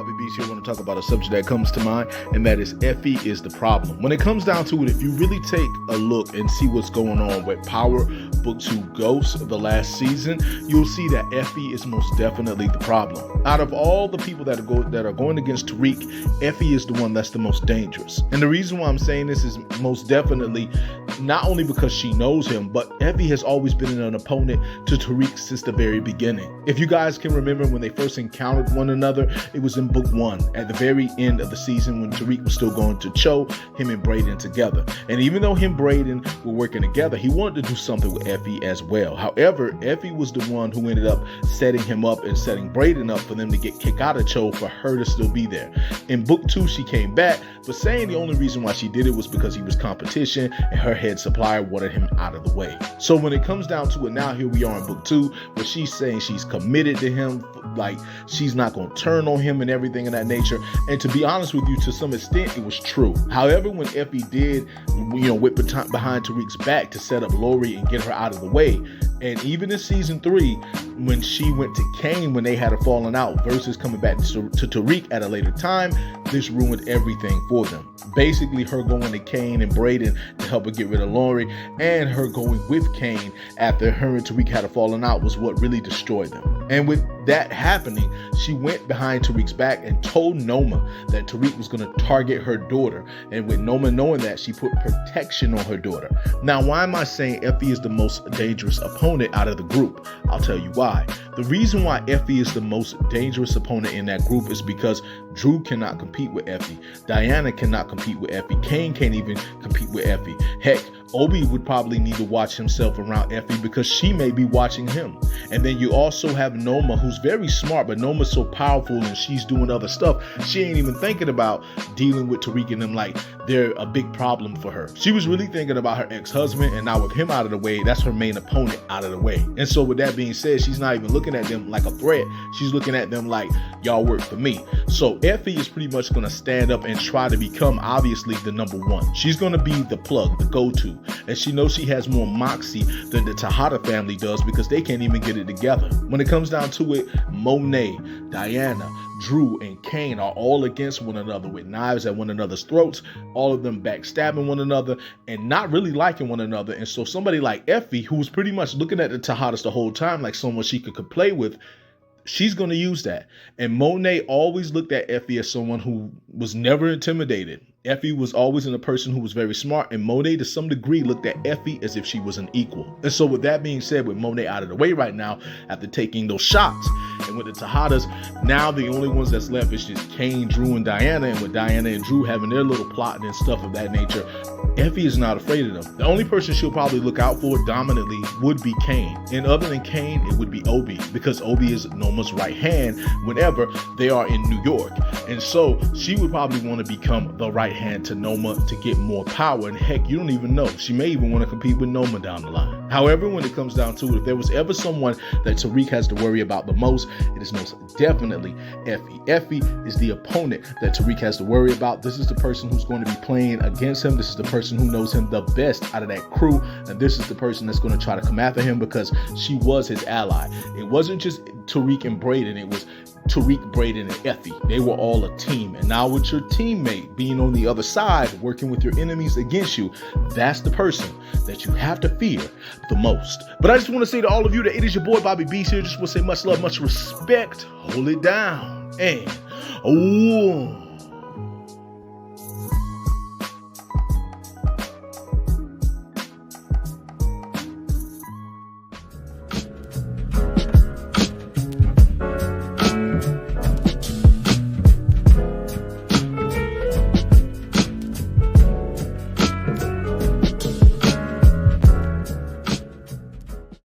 Bobby Beach here. I want to talk about a subject that comes to mind, and that is Effie is the problem. When it comes down to it, if you really take a look and see what's going on with Power Book 2 Ghosts the last season, you'll see that Effie is most definitely the problem. Out of all the people that are going against Tariq, Effie is the one that's the most dangerous. And the reason why I'm saying this is most definitely not only because she knows him, but Effie has always been an opponent to Tariq since the very beginning. If you guys can remember when they first encountered one another, it was in book 1 at the very end of the season when Tariq was still going to Cho, him and Brayden together. And even though him and Brayden were working together, he wanted to do something with Effie as well. However, Effie was the one who ended up setting him up and setting Brayden up for them to get kicked out of Cho for her to still be there. In book 2, she came back, but saying the only reason why she did it was because he was competition and her head supplier wanted him out of the way. So when it comes down to it now, here we are in book 2, where she's saying she's committed to him, like she's not going to turn on him and everything of that nature. And to be honest with you, to some extent, it was true. However, when Effie did, whip behind Tariq's back to set up Lori and get her out of the way, and even in season 3, when she went to Kane when they had a falling out versus coming back to Tariq at a later time, this ruined everything for them. Basically, her going to Kane and Brayden to help her get rid of Lori, and her going with Kane after her and Tariq had a falling out was what really destroyed them. And with that happening, she went behind Tariq's back and told Noma that Tariq was going to target her daughter. And with Noma knowing that, she put protection on her daughter. Now, why am I saying Effie is the most dangerous opponent out of the group? I'll tell you why. The reason why Effie is the most dangerous opponent in that group is because Drew cannot compete with Effie. Diana cannot compete with Effie. Kane can't even compete with Effie. Heck, Obi would probably need to watch himself around Effie because she may be watching him. And then you also have Noma, who's very smart, but Noma's so powerful and she's doing other stuff. She ain't even thinking about dealing with Tariq and them like they're a big problem for her. She was really thinking about her ex-husband, and now with him out of the way, that's her main opponent out of the way. And so with that being said, she's not even looking at them like a threat. She's looking at them like, y'all work for me. So Effie is pretty much going to stand up and try to become obviously the number one. She's going to be the plug, the go-to. And she knows she has more moxie than the Tejada family does because they can't even get it together. When it comes down to it, Monet, Diana, Drew, and Kane are all against one another with knives at one another's throats, all of them backstabbing one another and not really liking one another. And so somebody like Effie, who's pretty much looking at the Tejadas the whole time like someone she could play with, she's going to use that. And Monet always looked at Effie as someone who was never intimidated. Effie was always a person who was very smart, and Monet to some degree looked at Effie as if she was an equal. And so with that being said, with Monet out of the way right now after taking those shots, and with the Tejadas, now the only ones that's left is just Kane, Drew, and Diana. And with Diana and Drew having their little plot and stuff of that nature, Effie is not afraid of them. The only person she'll probably look out for dominantly would be Kane. And other than Kane, it would be Obi, because Obi is Noma's right hand whenever they are in New York. And so she would probably want to become the right hand to Noma to get more power. And heck, you don't even know. She may even want to compete with Noma down the line. However, when it comes down to it, if there was ever someone that Tariq has to worry about the most, it is most definitely Effie. Effie is the opponent that Tariq has to worry about. This is the person who's going to be playing against him. This is the person who knows him the best out of that crew. And this is the person that's going to try to come after him because she was his ally. It wasn't just Tariq and Brayden. It was Tariq, Brayden, and Effie. They were all a team. And now with your teammate being on the other side, working with your enemies against you, that's the person that you have to fear the most. But I just want to say to all of you that it is your boy Bobby Beast here. Just want to say much love, much respect. Hold it down. And